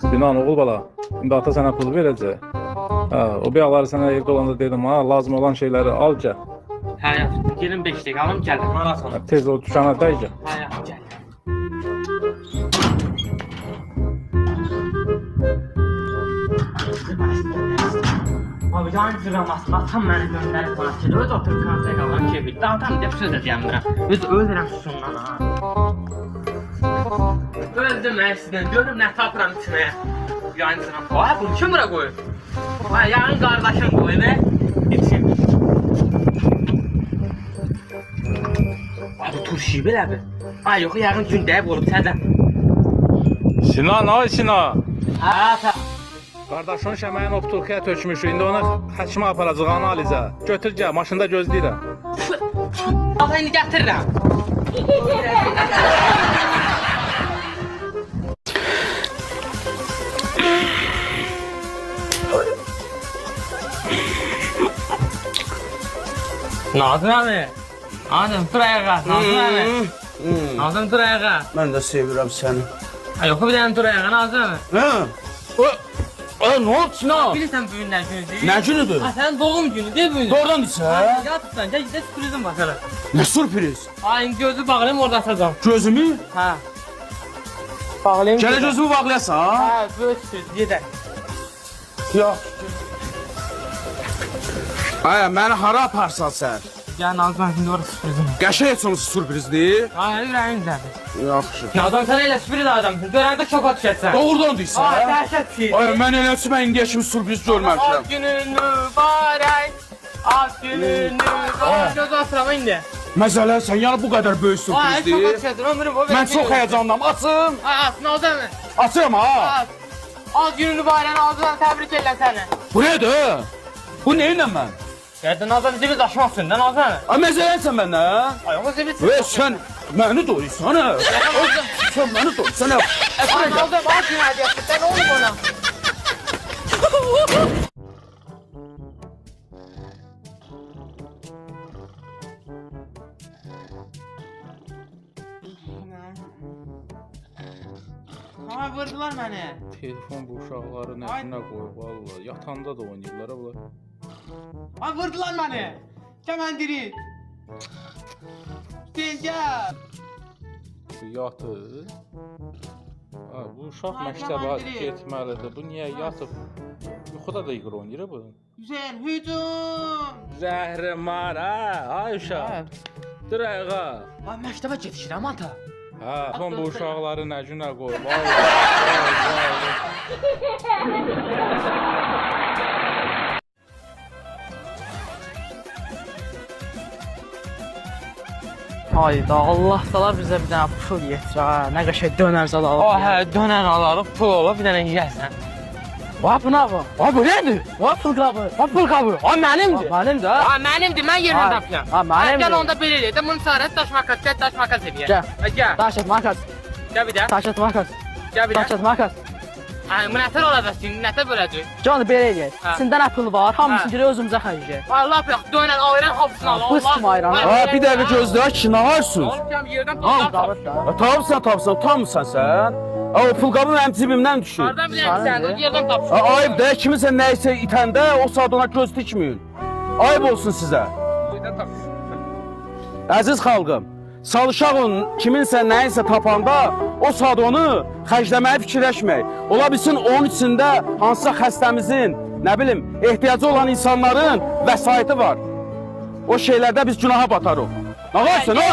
Sinan oğul bala, şimdi ata sana pul verəcək. O bəyələri sənə evdə olanda dedim, lazım olan şeyləri al gəl. Hə, gelin 5 dəqiqə alım gəldim. Maraz ol. Tez o dükana dəyəcək. Hə, gəl. Abi yan cıramasın, atam məni göndərib bana ki, öz otur konsey qalan ki, bir dağdan deyib söz edəyəmirəm. Öz ölürəm susundan ha. Öldüm əslində, görüm nə tapıram içinə. Yan cıram, vay bunu kim bura qoyur? Vay yağın qardaşın qoyur və içim. Vay bu turşuyu belədir. Ay yox, yağın gündəyib olub tədən. Sinan, ay Sinan. Hə, ata. Qardaşın şəməyin opturkaya tökmüş, indi ona həkimə aparacaq analizə. Götür gəl, maşında gözləyirəm. Ata indi gətirirəm. Nazım abi. Nazım dur ayağa. Nazım abi. Nazım dur ayağa. Mən də sevirəm səni. Yox bir dənə dur ayağa Nazım abi. Nə oldu Sinan? Bilirsən bugün nə gündür? Nə günüdür? Sənin doğum günü deyil bugün. Doğrudan sən? Yatırsan, gəl gidə sürprizim var sana. Nə sürpriz? Ay gözü bağlayayım orada atacağım. Gözümü? Hə. Bağlayayım. Gələ gözümü bağlayasan? Hə, böyük sürpriz gedək. Yox. Ay, məni hara aparsan sən? Gəl Nazım abi şimdi orada sürprizim var. Qəşəng heç olmasa sürprizdir. Ay ürəyimdədir. Yaxşı. Nazım sən elə sürpriz adamsın. Görəndə şoka düşəcəksən. Doğrudan deyirsən? Ay dəhşət şey. Ay, mən eləsi mən indiyə kimi sürpriz görməmişəm. Ad günün mübarək. Ad günün mübarək. Göz asıram indi. Məzələrsən, yəni bu qədər böyük Ay şoka sürprizdir. düşəcəksən ömrüm o. Mən çox həyəcanlıyam. Açım. Ay as Nazım abi. Açım ha. Ad günün mübarək ağzından təbrik edirəm səni. Bu nədir? Bu neyinlə mən? Gəldin Nazım bizi bir daşımasın da Nazım abi. Ay, məzələrsən məndən? Ay o bizi bir Və sən məni doyursan ha? Sən məni doyursan ha? Ay Nazım ad günü hədiyəsi. Sən olub ona. Ay vurdular məni. Telefon bu uşaqları nəsinə qoyub valla. Yatanda da oynayırlar bunlar. Ay vurdular məni. Kəməndiri. Hüseyin gəl. Bu yatır. Bu uşaq Ay, məktəbə komandiri. getməlidir. Bu niyə yatıb? Yuxuda da yığır oynayır bu. Hüseyin hücum. Zəhrimar ha, ay uşaq. Dur ayağa. Ay məktəbə getişirəm ata. Telefon bu uşaqları nə günə qoyub valla. Hayda Allah sala bizə bir dənə pul yetir ha. Nə qəşəng dönər zad alıb. O hə dönər alarıq pul olur bir dənə yeyərsən. Va bu nə bu? Va bu nədir? Va pul qabı. Va pul qabı. O mənimdir. Mənimdir ha. Ha mənimdir. Mən yerini tapıram. Ha mənimdir. Gəl onda belə elə. Bunu çarət daş makas, gəl daş makas eləyək. Gəl. Gəl. Daşet makas. Gəl bir də. Daşet makas. Gəl bir də. Daşet makas. Ay bu nətər olacaq? Nətər böləcək? Canı belə eləyək. Ha. Səndə nə pul var? Hamısını Ha. görə özümüzə xərcləyək. Allah yox, dönər ayran hapsını al. Fıstım ayranı. Ha, bir dəqiqə gözlə ki, nə varsınız? Oğlum yerdən Al pul tap. dağıt da. Tapsan, tamsan sən. O pulqabı mənim cibimdən düşür. Hardan bilirsən sən? O yerdən tap. Ayıb da, kimisə nəyisə itəndə o saat ona göz dikməyin. Ayıb olsun sizə. Yerdən tap. Əziz xalqım, çalışağın kiminsə nəyisə tapanda o saat onu xərcləməyi fikirləşmək. Ola bilsin onun içində hansısa xəstəmizin, nə bilim, ehtiyacı olan insanların vəsaiti var. O şeylərdə biz günaha batarıq. Nə varsın ha?